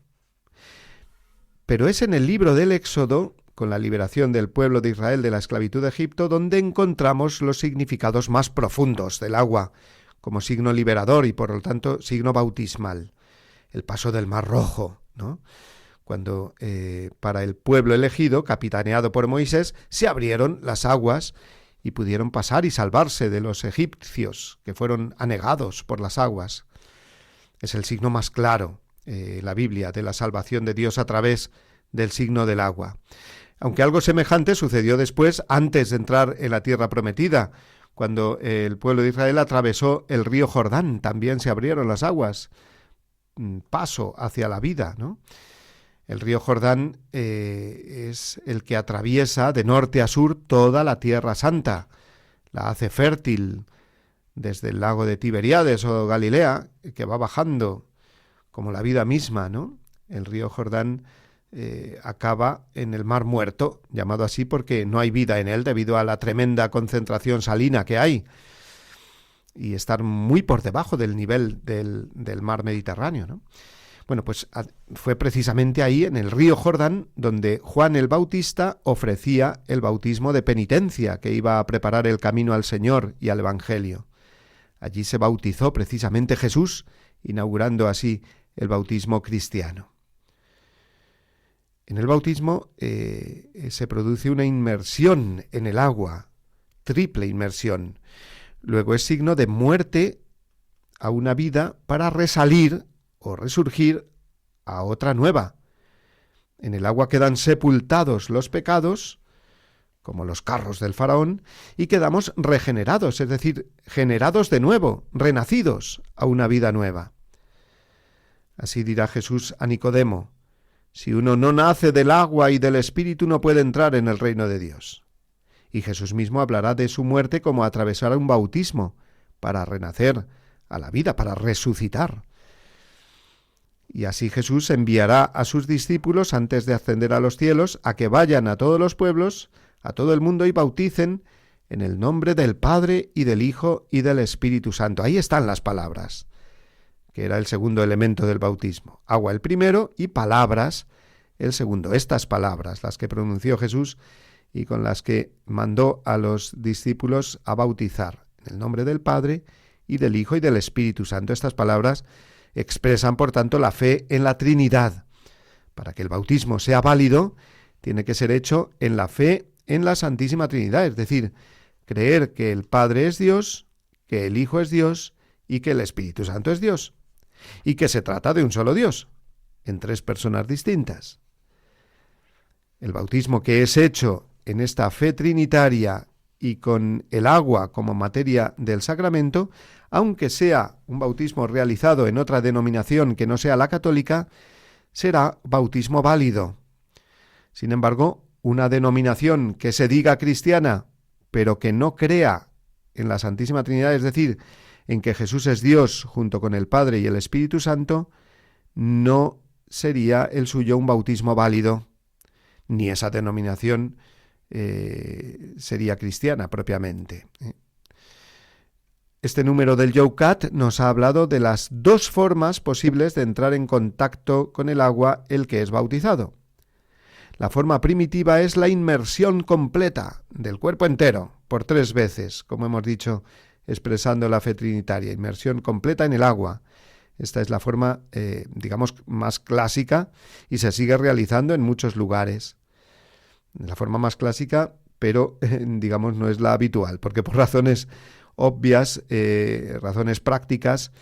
[SPEAKER 2] Pero es en el libro del Éxodo, con la liberación del pueblo de Israel de la esclavitud de Egipto, donde encontramos los significados más profundos del agua, como signo liberador y por lo tanto signo bautismal. El paso del Mar Rojo, ¿no? Cuando para el pueblo elegido, capitaneado por Moisés, se abrieron las aguas y pudieron pasar y salvarse de los egipcios, que fueron anegados por las aguas. Es el signo más claro, la Biblia, de la salvación de Dios a través del signo del agua. Aunque algo semejante sucedió después, antes de entrar en la tierra prometida, cuando el pueblo de Israel atravesó el río Jordán, también se abrieron las aguas, paso hacia la vida, ¿no? El río Jordán es el que atraviesa de norte a sur toda la Tierra Santa, la hace fértil desde el lago de Tiberíades o Galilea, que va bajando como la vida misma, ¿no? El río Jordán acaba en el Mar Muerto, llamado así porque no hay vida en él debido a la tremenda concentración salina que hay y estar muy por debajo del nivel del mar Mediterráneo, ¿no? Bueno, pues fue precisamente ahí, en el río Jordán, donde Juan el Bautista ofrecía el bautismo de penitencia que iba a preparar el camino al Señor y al Evangelio. Allí se bautizó precisamente Jesús, inaugurando así el bautismo cristiano. En el bautismo se produce una inmersión en el agua, triple inmersión. Luego es signo de muerte a una vida para resalir o resurgir a otra nueva. En el agua quedan sepultados los pecados, como los carros del faraón, y quedamos regenerados, es decir, generados de nuevo, renacidos a una vida nueva. Así dirá Jesús a Nicodemo: si uno no nace del agua y del Espíritu no puede entrar en el reino de Dios. Y Jesús mismo hablará de su muerte como atravesar un bautismo para renacer a la vida, para resucitar. Y así Jesús enviará a sus discípulos antes de ascender a los cielos a que vayan a todos los pueblos, a todo el mundo y bauticen en el nombre del Padre y del Hijo y del Espíritu Santo. Ahí están las palabras, que era el segundo elemento del bautismo. Agua el primero y palabras el segundo. Estas palabras, las que pronunció Jesús y con las que mandó a los discípulos a bautizar, en el nombre del Padre y del Hijo y del Espíritu Santo. Estas palabras expresan, por tanto, la fe en la Trinidad. Para que el bautismo sea válido, tiene que ser hecho en la fe en la Santísima Trinidad, es decir, creer que el Padre es Dios, que el Hijo es Dios y que el Espíritu Santo es Dios, y que se trata de un solo Dios, en tres personas distintas. El bautismo que es hecho en esta fe trinitaria y con el agua como materia del sacramento, aunque sea un bautismo realizado en otra denominación que no sea la católica, será bautismo válido. Sin embargo, una denominación que se diga cristiana, pero que no crea en la Santísima Trinidad, es decir, en que Jesús es Dios junto con el Padre y el Espíritu Santo, no sería el suyo un bautismo válido, ni esa denominación sería cristiana propiamente. Este número del Yucat nos ha hablado de las dos formas posibles de entrar en contacto con el agua el que es bautizado. La forma primitiva es la inmersión completa del cuerpo entero, por 3 veces, como hemos dicho, expresando la fe trinitaria, inmersión completa en el agua. Esta es la forma, digamos, más clásica y se sigue realizando en muchos lugares. La forma más clásica, pero, digamos, no es la habitual, porque por razones obvias, razones prácticas,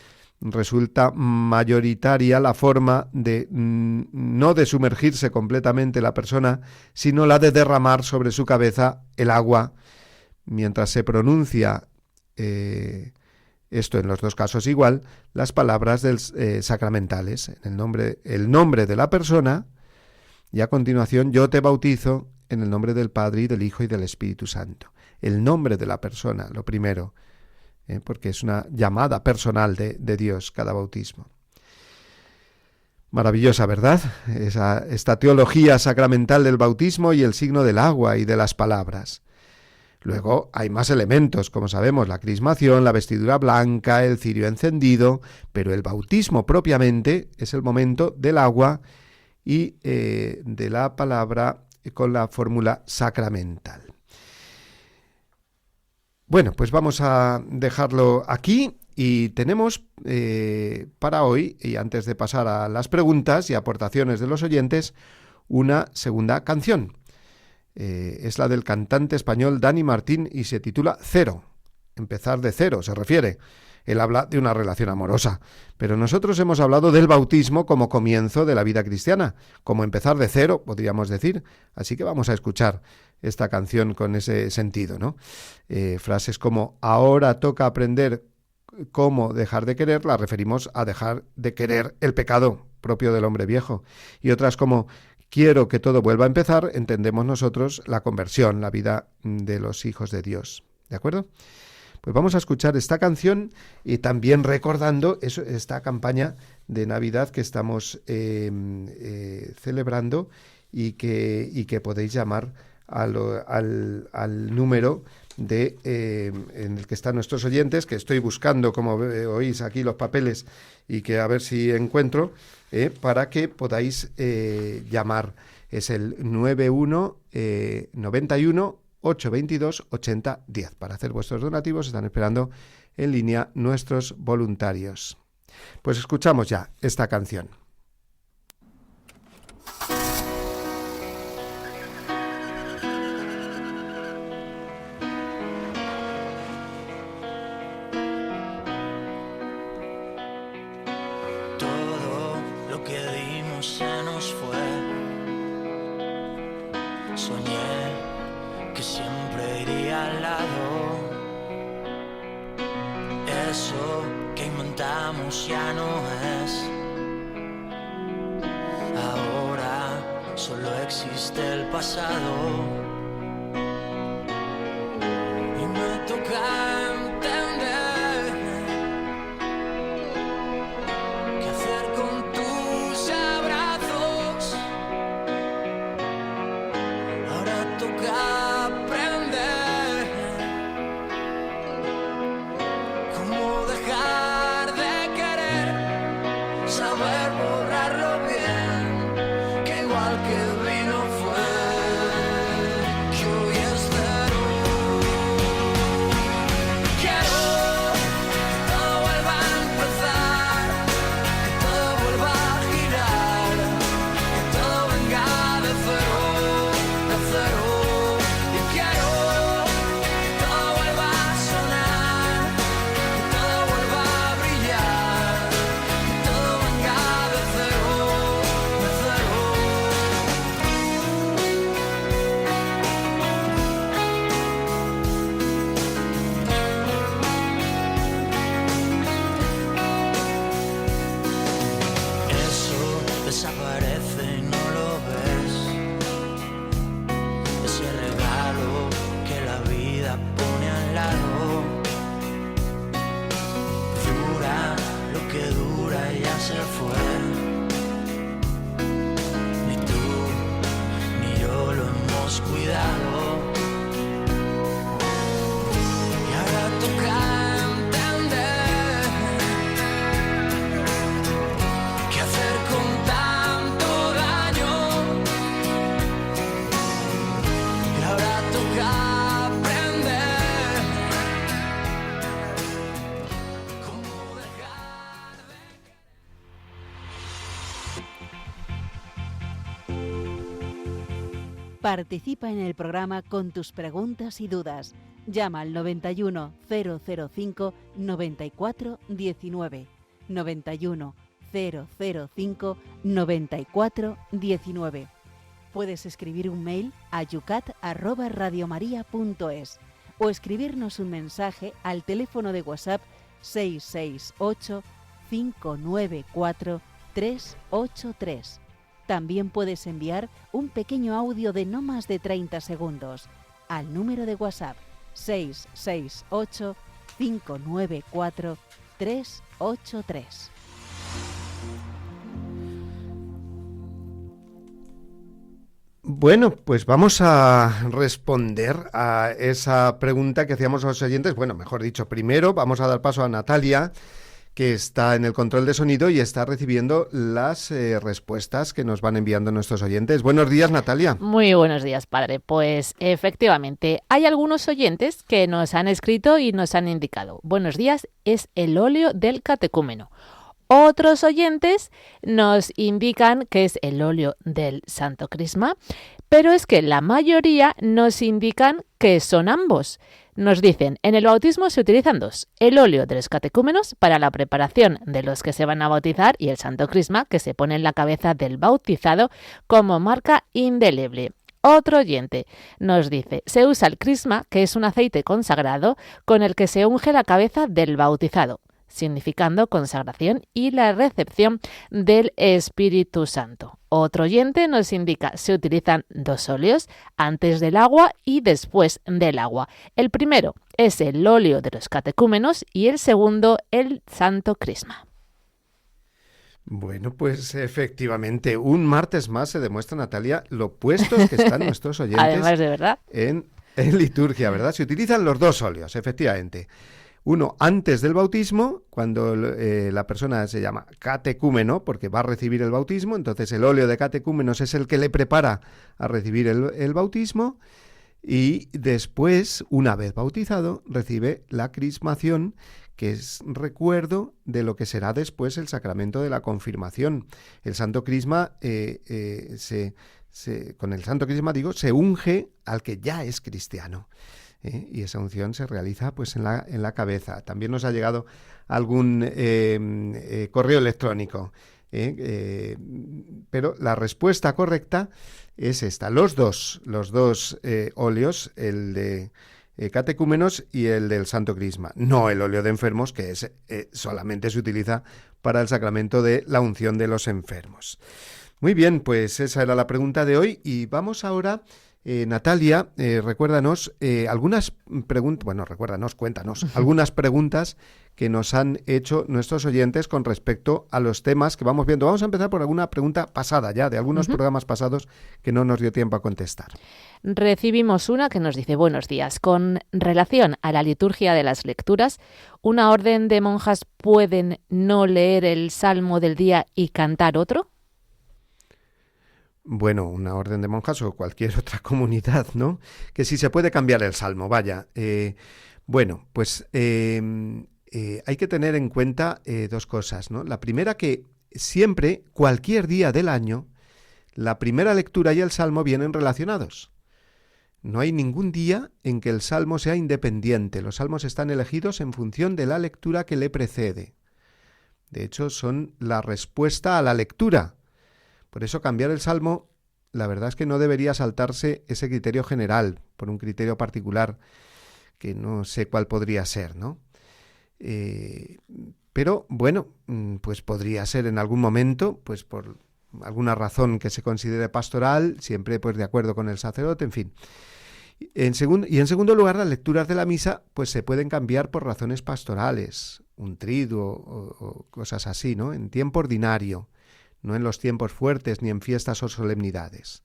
[SPEAKER 2] resulta mayoritaria la forma de no de sumergirse completamente la persona, sino la de derramar sobre su cabeza el agua mientras se pronuncia, esto en los dos casos igual, las palabras sacramentales, el nombre de la persona, y a continuación yo te bautizo en el nombre del Padre y del Hijo y del Espíritu Santo. El nombre de la persona, lo primero, porque es una llamada personal de Dios cada bautismo. Maravillosa, ¿verdad? Esta teología sacramental del bautismo y el signo del agua y de las palabras. Luego hay más elementos, como sabemos, la crismación, la vestidura blanca, el cirio encendido, pero el bautismo propiamente es el momento del agua y de la palabra con la fórmula sacramental. Bueno, pues vamos a dejarlo aquí y tenemos para hoy, y antes de pasar a las preguntas y aportaciones de los oyentes, una segunda canción. Es la del cantante español Dani Martín y se titula Cero. Empezar de cero se refiere. Él habla de una relación amorosa, pero nosotros hemos hablado del bautismo como comienzo de la vida cristiana, como empezar de cero, podríamos decir. Así que vamos a escuchar esta canción con ese sentido, ¿no? Frases como ahora toca aprender cómo dejar de querer, la referimos a dejar de querer el pecado propio del hombre viejo. Y otras como quiero que todo vuelva a empezar, entendemos nosotros la conversión, la vida de los hijos de Dios. ¿De acuerdo? Pues vamos a escuchar esta canción y también recordando esta campaña de Navidad que estamos celebrando y que podéis llamar al número en el que están nuestros oyentes, que estoy buscando, como oís aquí, los papeles y que a ver si encuentro, para que podáis llamar. Es el 91 822 80 10. Para hacer vuestros donativos están esperando en línea nuestros voluntarios. Pues escuchamos ya esta canción.
[SPEAKER 5] Todo lo que dimos se nos fue. Soñé que siempre iría al lado. Eso que inventamos ya no es. Ahora solo existe el pasado. Y me toca entender qué hacer con tus abrazos. Ahora toca aprender
[SPEAKER 7] Participa en el programa con tus preguntas y dudas. Llama al 91 005 94 19. 91 005 94 19. Puedes escribir un mail a yucat@radiomaria.es o escribirnos un mensaje al teléfono de WhatsApp 668 594 383. También puedes enviar un pequeño audio de no más de 30 segundos al número de WhatsApp 668 594 383.
[SPEAKER 2] Bueno, pues vamos a responder a esa pregunta que hacíamos a los oyentes. Bueno, mejor dicho, primero vamos a dar paso a Natalia, que está en el control de sonido y está recibiendo las respuestas que nos van enviando nuestros oyentes. Buenos días, Natalia.
[SPEAKER 8] Muy buenos días, padre. Pues efectivamente, hay algunos oyentes que nos han escrito y nos han indicado: buenos días, es el óleo del catecúmeno. Otros oyentes nos indican que es el óleo del Santo Crisma, pero es que la mayoría nos indican que son ambos. Nos dicen, en el bautismo se utilizan dos: el óleo de los catecúmenos para la preparación de los que se van a bautizar y el Santo Crisma que se pone en la cabeza del bautizado como marca indeleble. Otro oyente nos dice, se usa el crisma, que es un aceite consagrado con el que se unge la cabeza del bautizado, significando consagración y la recepción del Espíritu Santo. Otro oyente nos indica, se utilizan dos óleos, antes del agua y después del agua. El primero es el óleo de los catecúmenos y el segundo el Santo Crisma.
[SPEAKER 2] Bueno, pues efectivamente, un martes más se demuestra, Natalia, lo puestos que están nuestros oyentes.
[SPEAKER 8] Además, de verdad.
[SPEAKER 2] En liturgia, ¿verdad? Se utilizan los dos óleos, efectivamente. Uno antes del bautismo, cuando la persona se llama catecúmeno, porque va a recibir el bautismo, entonces el óleo de catecúmenos es el que le prepara a recibir el bautismo, y después, una vez bautizado, recibe la crismación, que es recuerdo de lo que será después el sacramento de la confirmación. El Santo Crisma, con el Santo Crisma, se unge al que ya es cristiano. Y esa unción se realiza pues en la cabeza. También nos ha llegado algún correo electrónico, pero la respuesta correcta es esta: los dos óleos, el de catecúmenos y el del Santo Crisma, no el óleo de enfermos, que es solamente se utiliza para el sacramento de la unción de los enfermos. Muy bien, pues esa era la pregunta de hoy y vamos ahora... Natalia, recuérdanos algunas preguntas, cuéntanos algunas preguntas que nos han hecho nuestros oyentes con respecto a los temas que vamos viendo. Vamos a empezar por alguna pregunta pasada ya, de algunos programas pasados que no nos dio tiempo a contestar.
[SPEAKER 8] Recibimos una que nos dice, buenos días, con relación a la liturgia de las lecturas, ¿una orden de monjas pueden no leer el salmo del día y cantar otro?
[SPEAKER 2] Bueno, una orden de monjas o cualquier otra comunidad, ¿no? Que si se puede cambiar el salmo, vaya. Bueno, pues hay que tener en cuenta dos cosas, ¿no? La primera, que siempre, cualquier día del año, la primera lectura y el salmo vienen relacionados. No hay ningún día en que el salmo sea independiente. Los salmos están elegidos en función de la lectura que le precede. De hecho, son la respuesta a la lectura. Por eso cambiar el salmo, la verdad es que no debería saltarse ese criterio general por un criterio particular que no sé cuál podría ser, ¿no? Pero bueno, pues podría ser en algún momento, pues por alguna razón que se considere pastoral, siempre pues de acuerdo con el sacerdote, en fin. En segundo lugar, las lecturas de la misa pues se pueden cambiar por razones pastorales, un triduo o cosas así, ¿no? En tiempo ordinario. No en los tiempos fuertes ni en fiestas o solemnidades.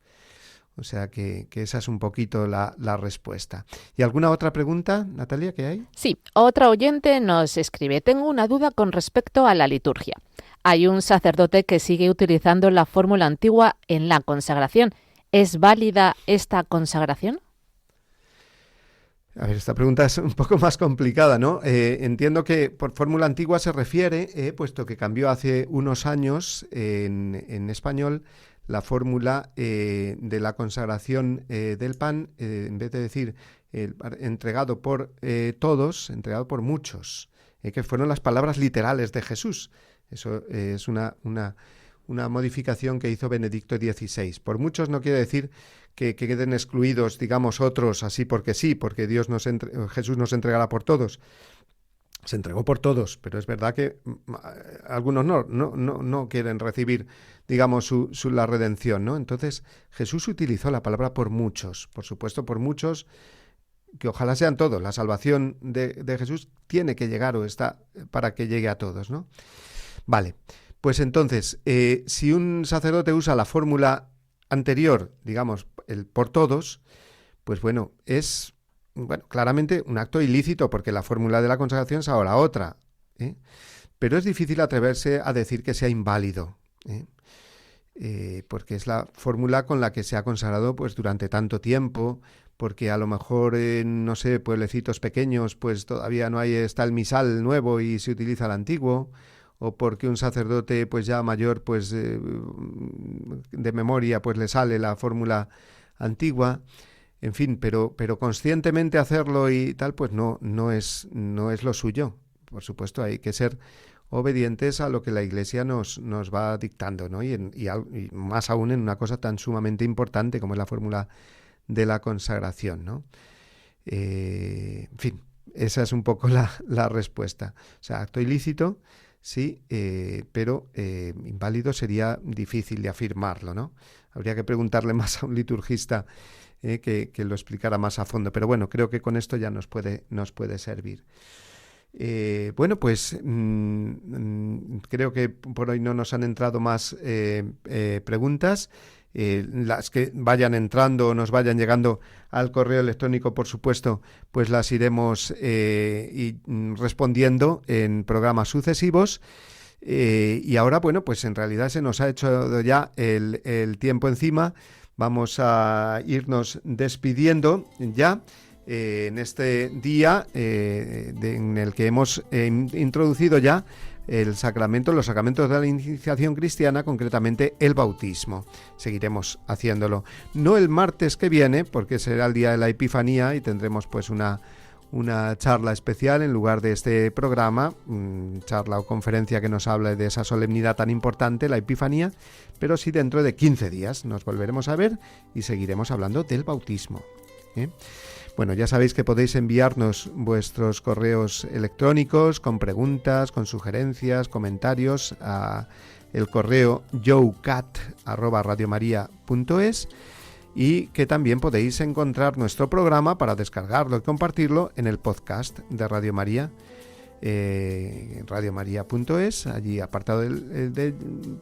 [SPEAKER 2] O sea que esa es un poquito la respuesta. ¿Y alguna otra pregunta, Natalia, que hay?
[SPEAKER 8] Sí, otra oyente nos escribe, tengo una duda con respecto a la liturgia. Hay un sacerdote que sigue utilizando la fórmula antigua en la consagración. ¿Es válida esta consagración?
[SPEAKER 2] A ver, esta pregunta es un poco más complicada, ¿no? Entiendo que por fórmula antigua se refiere, puesto que cambió hace unos años en español, la fórmula de la consagración del pan, en vez de decir entregado por todos, entregado por muchos, que fueron las palabras literales de Jesús. Eso es una modificación que hizo Benedicto XVI. Por muchos no quiere decir que queden excluidos, digamos, otros así porque sí, porque Jesús nos entregará por todos. Se entregó por todos, pero es verdad que algunos no quieren recibir, digamos, la redención, ¿no? Entonces, Jesús utilizó la palabra por muchos, por supuesto, por muchos, que ojalá sean todos. La salvación de Jesús tiene que llegar o está para que llegue a todos, ¿no? Vale, pues entonces, si un sacerdote usa la fórmula anterior, digamos, el por todos, pues bueno, es... claramente un acto ilícito porque la fórmula de la consagración es ahora otra, pero es difícil atreverse a decir que sea inválido, porque es la fórmula con la que se ha consagrado pues durante tanto tiempo, porque a lo mejor en, no sé, pueblecitos pequeños pues todavía está el misal nuevo y se utiliza el antiguo, o porque un sacerdote pues ya mayor pues de memoria pues le sale la fórmula antigua. En fin, pero conscientemente hacerlo y tal, pues no es lo suyo. Por supuesto, hay que ser obedientes a lo que la Iglesia nos va dictando, ¿no? Y más aún en una cosa tan sumamente importante como es la fórmula de la consagración, ¿no? En fin, esa es un poco la respuesta. O sea, acto ilícito, sí, pero inválido sería difícil de afirmarlo, ¿no? Habría que preguntarle más a un liturgista que lo explicara más a fondo, pero bueno, creo que con esto ya nos puede servir. Bueno, pues creo que por hoy no nos han entrado más preguntas. Las que vayan entrando o nos vayan llegando al correo electrónico, por supuesto, pues las iremos respondiendo en programas sucesivos. Y ahora, bueno, pues en realidad se nos ha hecho ya el tiempo encima. Vamos a irnos despidiendo ya en este día en el que hemos introducido ya los sacramentos de la iniciación cristiana, concretamente el bautismo. Seguiremos haciéndolo. No el martes que viene, porque será el día de la Epifanía y tendremos pues una charla especial en lugar de este programa, charla o conferencia que nos habla de esa solemnidad tan importante, la Epifanía, pero sí dentro de 15 días nos volveremos a ver y seguiremos hablando del bautismo. Bueno, ya sabéis que podéis enviarnos vuestros correos electrónicos con preguntas, con sugerencias, comentarios a el correo youcat@radiomaria.es y que también podéis encontrar nuestro programa para descargarlo y compartirlo en el podcast de Radio María, radiomaria.es, allí apartado del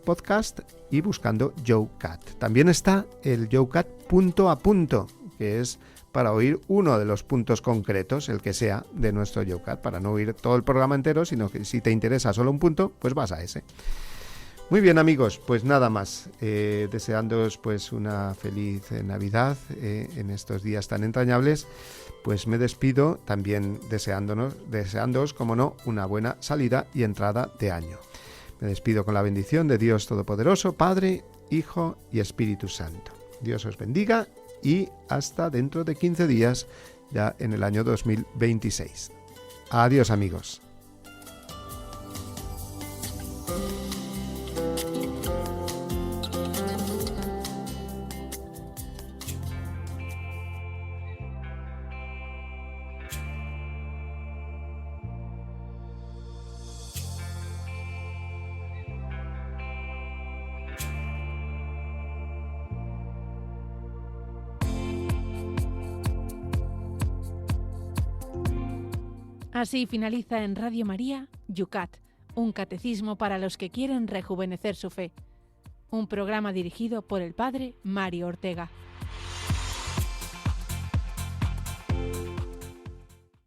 [SPEAKER 2] podcast y buscando YouCat. También está el YouCat punto a punto, que es para oír uno de los puntos concretos, el que sea, de nuestro YouCat, para no oír todo el programa entero, sino que si te interesa solo un punto, pues vas a ese. Muy bien, amigos, pues nada más, deseándoos pues una feliz Navidad en estos días tan entrañables, pues me despido también deseándoos, como no, una buena salida y entrada de año. Me despido con la bendición de Dios Todopoderoso, Padre, Hijo y Espíritu Santo. Dios os bendiga y hasta dentro de 15 días, ya en el año 2026. Adiós, amigos.
[SPEAKER 1] Así finaliza en Radio María, Yucat, un catecismo para los que quieren rejuvenecer su fe. Un programa dirigido por el padre Mario Ortega.